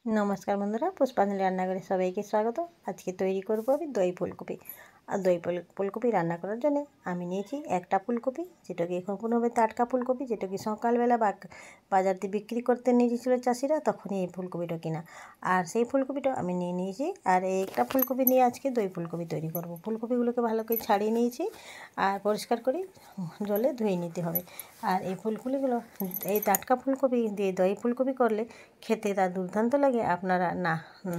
नमस्कार बंधुरा पुष्पांजलि रान्नाघरे सबाइके स्वागत। आज के तैरी करब আমি দই ফুলকপি। আর দই ফুলকপি রান্না করার জন্য আমি নিয়েছি একটা ফুলকপি, যেটাকে এখন কোনোভাবে টাটকা ফুলকপি, যেটাকে সকালবেলা বাজার দিয়ে বিক্রি করতে নিয়ে গিয়েছিল চাষিরা, তখনই এই ফুলকপিটা কিনা। আর সেই ফুলকপিটা আমি নিয়ে নিয়েছি। আর এই একটা ফুলকপি নিয়ে আজকে দই ফুলকপি তৈরি করব। ফুলকপিগুলোকে ভালো করে ছাড়িয়ে নিয়েছি আর পরিষ্কার করে জলে ধুয়ে নিতে হবে। আর এই ফুলকপিগুলো, এই টাটকা ফুলকপি দিয়ে দই ফুলকপি করলে খেতে তা দুর্দান্ত লাগে। আপনারা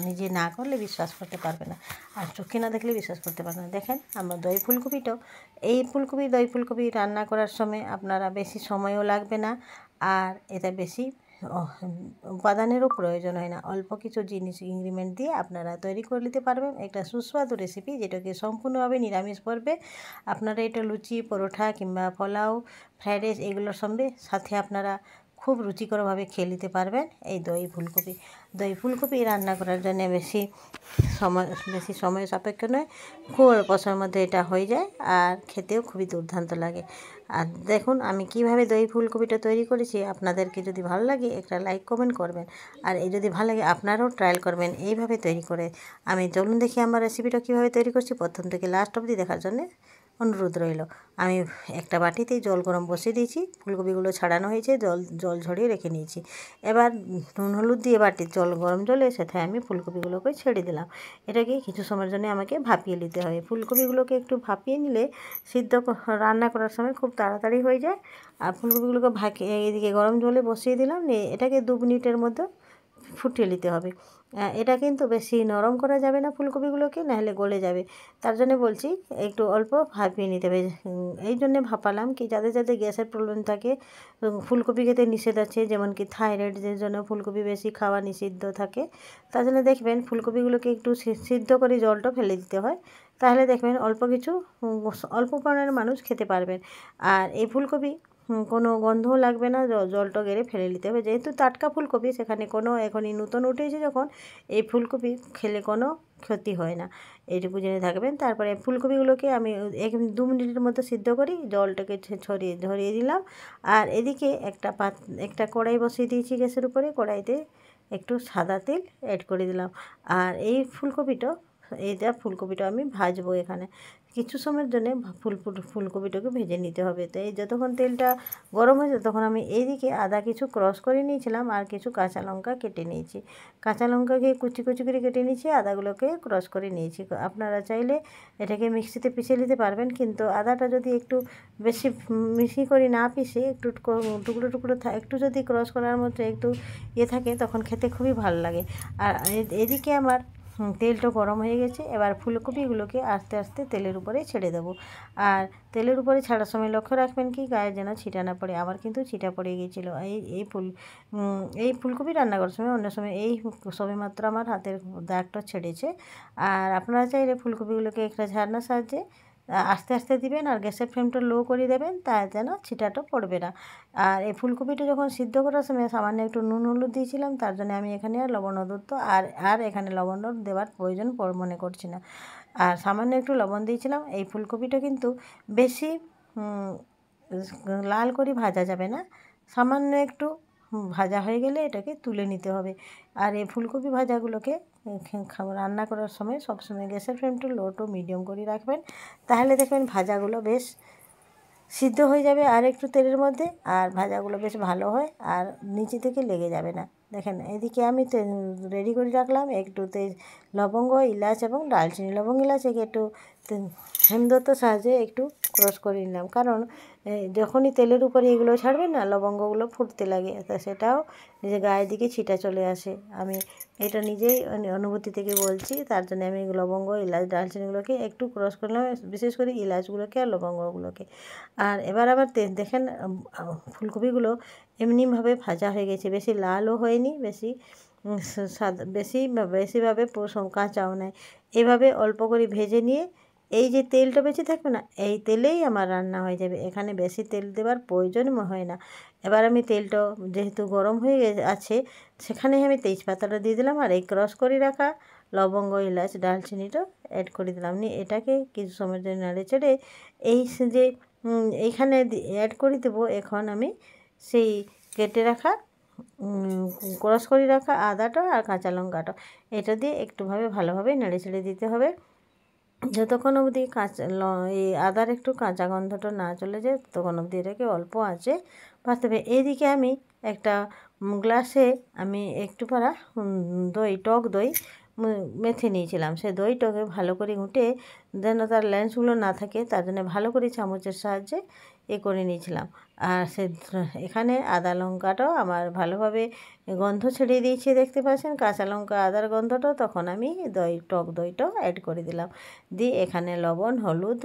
নিজে না করলে বিশ্বাস করতে পারবে না, আর চোখে না দেখলে বিশ্বাস করতে পারবে না। দেখেন আমরা দই ফুলকপিটাও, এই দই ফুলকপি রান্না করার সময় আপনারা বেশি সময়ও লাগবে না, আর এটা বেশি উপাদানেরও প্রয়োজন হয় না। অল্প কিছু জিনিস ইনগ্রিডিয়েন্ট দিয়ে আপনারা তৈরি করে নিতে পারবেন একটা সুস্বাদু রেসিপি, যেটাকে সম্পূর্ণভাবে নিরামিষ পড়বে। আপনারা এটা লুচি, পরোটা কিংবা পোলাও, ফ্রাইড রাইস এগুলোর সাথে আপনারা খুব রুচিকরভাবে খেয়ে নিতে পারবেন এই দই ফুলকপি রান্না করার জন্য বেশি সময় সাপেক্ষ নয়, খুব অল্প সময়ের মধ্যে এটা হয়ে যায় আর খেতেও খুবই দুর্দান্ত লাগে। আর দেখুন আমি কিভাবে দই ফুলকপিটা তৈরি করেছি। আপনাদেরকে যদি ভালো লাগে একটা লাইক কমেন্ট করবেন, আর এই যদি ভালো লাগে আপনারাও ট্রায়াল করবেন এইভাবে তৈরি করে। আমি চলুন দেখি আমার রেসিপিটা কীভাবে তৈরি করছি, প্রথম থেকে লাস্ট অবধি দেখার জন্য অনুরোধ রইল। আমি একটা বাটিতে জল গরম বসিয়ে দিয়েছি, ফুলকপিগুলো ছাড়ানো হয়েছে, জল ঝরিয়ে রেখে নিয়েছি। এবার নুন হলুদ দিয়ে বাটির গরম জলে সেটা আমি ফুলকপিগুলোকে ছেড়ে দিলাম। এটাকে কিছু সময়ের জন্য আমাকে ভাপিয়ে নিতে হবে। ফুলকপিগুলোকে একটু ভাপিয়ে নিলে রান্না করার সময় খুব তাড়াতাড়ি হয়ে যায়। আর ফুলকপিগুলোকে এদিকে গরম জলে বসিয়ে দিলাম, নিয়ে এটাকে 2 মিনিটের মধ্যে ফুটিয়ে নিতে হবে। এটা কিন্তু বেশি নরম করা যাবে না ফুলকপিগুলোকে, নাহলে গলে যাবে। তার জন্য বলছি একটু অল্প ভাপিয়ে নিতে হবে। এই জন্যে ভাপালাম কি, যাদের গ্যাসের প্রবলেম থাকে, ফুলকপি খেতে নিষেধ আছে, যেমন কি থাইরয়েডের জন্য ফুলকপি বেশি খাওয়া নিষিদ্ধ থাকে। তার জন্য দেখবেন ফুলকপিগুলোকে একটু সিদ্ধ করে জলটা ফেলে দিতে হয়, তাহলে দেখবেন অল্প পরিমাণের মানুষ খেতে পারবেন। আর এই ফুলকপি কোনো গন্ধও লাগবে না, জলটা গেড়ে ফেলে নিতে হবে। যেহেতু টাটকা ফুলকপি, সেখানে এখনই নতুন উঠেছে যখন, এই ফুলকপি খেলে কোনো ক্ষতি হয় না, এইটুকু জেনে থাকবেন। তারপরে ফুলকপিগুলোকে আমি 2 মিনিটের মতো সিদ্ধ করি, জলটাকে ঝরিয়ে দিলাম। আর এদিকে একটা কড়াই বসিয়ে দিয়েছি গ্যাসের উপরে। কড়াইতে একটু সাদা তেল অ্যাড করে দিলাম। আর এই ফুলকপিটা আমি ভাজবো এখানে কিছু সময়ের জন্য। ফুলকপিটাকে ভেজে নিতে হবে। তো এই যতক্ষণ তেলটা গরম হয়েছে, তখন আমি এইদিকে আদা কিছু ক্রশ করে নিয়েছিলাম, আর কিছু কাঁচা লঙ্কা কেটে নিয়েছি। কাঁচা লঙ্কাকে কুচি কুচি করে কেটে নিয়েছি, আদাগুলোকে ক্রশ করে নিয়েছি। আপনারা চাইলে এটাকে মিক্সিতে পিষে নিতে পারবেন, কিন্তু আদাটা যদি একটু বেশি মিহি করে না পিষে একটু টুকরো টুকরো একটু যদি ক্রশ করার মতো একটু থাকে, তখন খেতে খুবই ভালো লাগে। আর এদিকে আমার তেলটা গরম হয়ে গেছে। এবার ফুলকপিগুলোকে আস্তে আস্তে তেলের উপরে ছেড়ে দেবো। আর তেলের উপরে ছাড়ার সময় লক্ষ্য রাখবেন কি, গায়ে যেন ছিটা না পড়ে। আমার কিন্তু ছিটা পড়ে গিয়েছিলো এই ফুলকপি রান্না করার সময়। অন্য সময় এই সবেমাত্র আমার হাতের দাগটা ছেড়েছে। আর আপনারা চাইলে ফুলকপিগুলোকে একটা ঝাড়নার সাহায্যে আস্তে আস্তে দিবেন, আর গ্যাসের ফ্লেমটা লো করে দেবেন, তা যেন ছিটাটা পড়বে না। আর এই ফুলকপিটা যখন সিদ্ধ করার সময় সামান্য একটু নুন হলুদ দিয়েছিলাম, তার জন্য আমি এখানে আর লবণ আর এখানে লবণ দেওয়ার প্রয়োজন মনে করছি না। আর সামান্য একটু লবণ দিয়েছিলাম। এই ফুলকপিটা কিন্তু বেশি লাল করে ভাজা যাবে না, সামান্য একটু ভাজা হয়ে গেলে এটাকে তুলে নিতে হবে। আর এই ফুলকপি ভাজাগুলোকে রান্না করার সময় সবসময় গ্যাসের ফ্লেমটা লো টু মিডিয়াম করে রাখবেন, তাহলে দেখবেন ভাজাগুলো বেশ সিদ্ধ হয়ে যাবে আর একটু তেলের মধ্যে, আর ভাজাগুলো বেশ ভালো হয় আর নিচে থেকে লেগে যাবে না। দেখেন এদিকে আমি রেডি করে রাখলাম একটু লবঙ্গ, ইলাচ এবং দারচিনি। লবঙ্গ ইলাচকে একটু হেমদস্তার সাহায্যে একটু ক্রশ করে নিলাম, কারণ যখনই তেলের উপরে এগুলো ছাড়বে না, লবঙ্গগুলো ফুটতে লাগে, তা সেটাও নিজের গায়ের দিকে ছিটা চলে আসে। আমি এটা নিজেই অনুভূতি থেকে বলছি, তার জন্য আমি লবঙ্গ, ইলাচ, দারচিনিগুলোকে একটু ক্রশ করলাম, বিশেষ করে ইলাচগুলোকে আর লবঙ্গগুলোকে। আর এবার আবার দেখেন ফুলকপিগুলো এমনিভাবে ভাজা হয়ে গেছে, বেশি লালও হয়নি, বেশিভাবে কাঁচাও নয়। এভাবে অল্প করে ভেজে নিয়ে এই যে তেলটা বেঁচে থাকবে না, এই তেলেই আমার রান্না হয়ে যাবে, এখানে বেশি তেল দেওয়ার প্রয়োজন হয় না। এবার আমি তেলটা যেহেতু গরম হয়ে আছে, সেখানে আমি তেজপাতাটা দিয়ে দিলাম, আর এই ক্রশ করে রাখা লবঙ্গ, ইলাচ, দারচিনিটা অ্যাড করে দিলাম। নিয়ে এটাকে কিছু সময়ের জন্য নাড়ে চেড়ে এইখানে অ্যাড করে দেবো এখন আমি সেই কেটে রাখা ক্রাশ করে রাখা আদাটা আর কাঁচা লঙ্কাটা এটা দিয়ে একটুভাবে ভালোভাবে নেড়ে ছেড়ে দিতে হবে, যতক্ষণ অবধি এই আদার একটু কাঁচা গন্ধটা না চলে যায় ততক্ষণ অবধি এটাকে অল্প আঁচে ভাজতে হবে। এইদিকে আমি একটা গ্লাসে আমি একটু পারা টক দই মেখে নিয়েছিলাম। সে দইটাকে ভালো করে ঘুঁটে যেন তার লেন্সগুলো না থাকে তার জন্য ভালো করে চামচের সাহায্যে করে নিয়েছিলাম। আর এখানে আদা লঙ্কাটাও আমার ভালোভাবে গন্ধ ছেড়ে দিয়েছে, দেখতে পাচ্ছেন কাঁচা লঙ্কা আদার গন্ধটাও। তখন আমি টক দইটাও অ্যাড করে দিলাম, দিয়ে এখানে লবণ, হলুদ,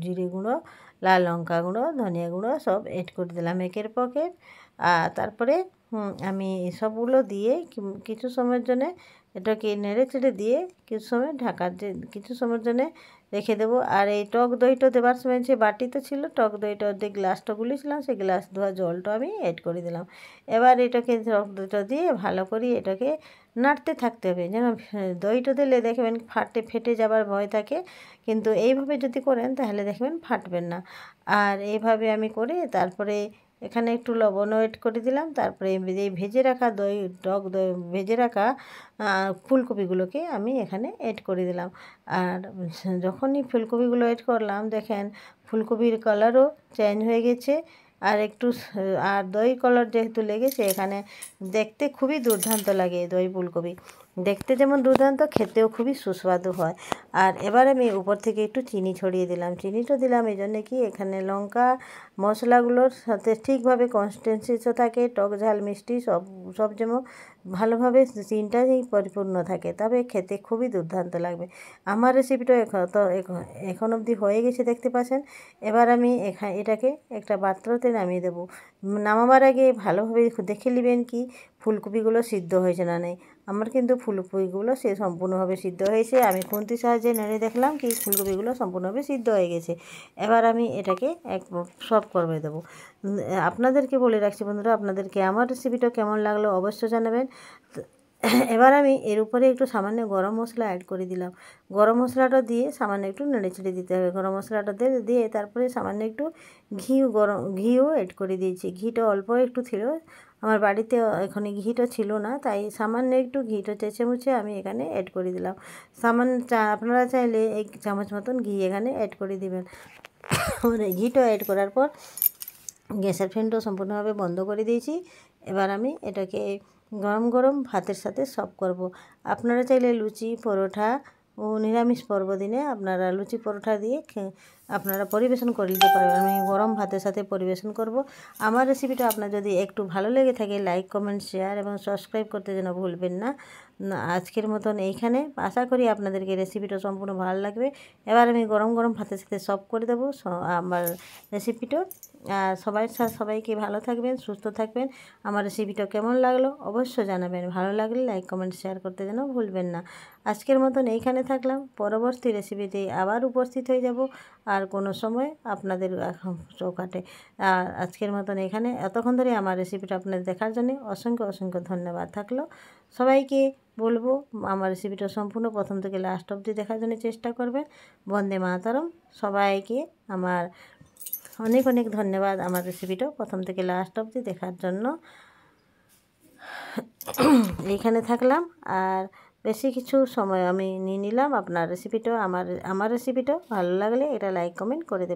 জিরে গুঁড়ো, লাল লঙ্কা গুঁড়ো, ধনিয়া গুঁড়ো সব অ্যাড করে দিলাম একের পর এক। আর তারপরে আমি সবগুলো দিয়ে কিছু সময়ের জন্যে এটাকে নেড়ে চেড়ে দিয়ে কিছু সময়ের জন্যে রেখে দেবো। আর এই টক দইটা দেওয়ার সময় যে বাটিতে ছিল টক দইটা যে গ্লাসটা গুলিয়েছিলাম সেই গ্লাস ধোয়া জলটা আমি অ্যাড করে দিলাম। এবার এটাকে টক দইটা দিয়ে ভালো করে এটাকে নাড়তে থাকতে হবে, যেন দইটা দিলে দেখবেন ফেটে যাবার ভয় থাকে, কিন্তু এইভাবে যদি করেন তাহলে দেখবেন ফাটবেন না। আর এইভাবে আমি করে তারপরে এখানে একটু লবণও অ্যাড করে দিলাম। তারপরে এই ভেজে রাখা টক দই ভেজে রাখা ফুলকপিগুলোকে আমি এখানে অ্যাড করে দিলাম। আর যখনই ফুলকপিগুলো অ্যাড করলাম দেখেন ফুলকপির কালারও চেঞ্জ হয়ে গেছে, আর দই কালার যেহেতু লেগেছে এখানে দেখতে খুবই দুর্দান্ত লাগে। দই ফুলকপি দেখতে যেমন দুর্দান্ত, খেতেও খুবই সুস্বাদু হয়। আর এবার আমি উপর থেকে একটু চিনি ছড়িয়ে দিলাম। চিনিটা দিলাম এই জন্যে কি এখানে লঙ্কা মশলাগুলোর সাথে ঠিকভাবে কনসিস্টেন্সিও থাকে, টক ঝাল মিষ্টি সব যেমন ভালোভাবে চিনিটাই পরিপূর্ণ থাকে, তবে খেতে খুবই দুর্দান্ত লাগবে। আমার রেসিপিটা এখন অবধি হয়ে গেছে দেখতে পাচ্ছেন। এবার আমি এটাকে একটা পাত্রতে নামিয়ে দেবো। নামাবার আগে ভালোভাবে দেখে নেবেন কি ফুলকপিগুলো সিদ্ধ হয়েছে না নেই। আমার কিন্তু ফুলকপিগুলো সম্পূর্ণভাবে সিদ্ধ হয়েছে। আমি খুন্তির সাহায্যে নেড়ে দেখলাম কি ফুলকপিগুলো সম্পূর্ণভাবে সিদ্ধ হয়ে গেছে। এবার আমি এটাকে সার্ভ করে দেবো। আপনাদেরকে বলে রাখছি বন্ধুরা, আপনাদেরকে আমার রেসিপিটা কেমন লাগলো অবশ্যই জানাবেন। এবার আমি এর উপরে একটু সামান্য গরম মশলা অ্যাড করে দিলাম। গরম মশলাটা দিয়ে সামান্য একটু নেড়ে ছেড়ে দিতে হবে। গরম মশলাটা দিয়ে তারপরে সামান্য একটু ঘিও অ্যাড করে দিয়েছি। ঘিটা অল্প একটু ছিল, আমার বাড়িতে এখানে ঘিটা ছিল না, তাই সামান্য একটু ঘিটা চেঁচে মুছে আমি এখানে অ্যাড করে দিলাম। আপনারা চাইলে 1 চামচ মতন ঘি এখানে অ্যাড করে দিবেন। ঘিটা অ্যাড করার পর গ্যাসের ফ্লেমটা সম্পূর্ণভাবে বন্ধ করে দিয়েছি। এবার আমি এটাকে গরম গরম ভাতের সাথে সার্ভ করব। আপনারা চাইলে লুচি, পরোটা ও নিরামিষ পর্বদিনে আপনারা লুচি পরোটা দিয়ে আপনারা পরিবেশন করে নিতে পারবেন। আমি গরম ভাতের সাথে পরিবেশন করব। আমার রেসিপিটা আপনার যদি একটু ভালো লেগে থাকে লাইক, কমেন্ট, শেয়ার এবং সাবস্ক্রাইব করতে যেন ভুলবেন না। আজকের মতন এইখানে আশা করি আপনাদেরকে রেসিপিটা সম্পূর্ণ ভালো লাগবে। এবার আমি গরম গরম ভাতের সাথে সার্ভ করে দেবো আমার রেসিপিটা। সবাইকে ভালো থাকবেন, সুস্থ থাকবেন। আমার রেসিপিটা কেমন লাগলো অবশ্যই জানাবেন। ভালো লাগলে লাইক, কমেন্ট, শেয়ার করতে যেন ভুলবেন না। আজকের মতন এইখানে থাকলাম, পরবর্তী রেসিপিতে আবার উপস্থিত হয়ে যাব আর কোনো সময় আপনাদের চৌকাঠে। আর আজকের মতন এখানে এতক্ষণ ধরে আমার রেসিপিটা আপনাদের দেখার জন্য অসংখ্য অসংখ্য ধন্যবাদ থাকলো। সবাইকে বলবো আমার রেসিপিটা সম্পূর্ণ প্রথম থেকে লাস্ট অবধি দেখার জন্য চেষ্টা করবেন। বন্দে মাতরম। সবাইকে আমার অনেক অনেক ধন্যবাদ আমার রেসিপিটা প্রথম থেকে লাস্ট অবধি দেখার জন্য। এইখানে থাকলাম আর বেশি কিছু সময় আমি নিয়ে নিলাম। আপনার রেসিপিটা আমার রেসিপিটা ভালো লাগলে এটা লাইক, কমেন্ট করে দেবেন।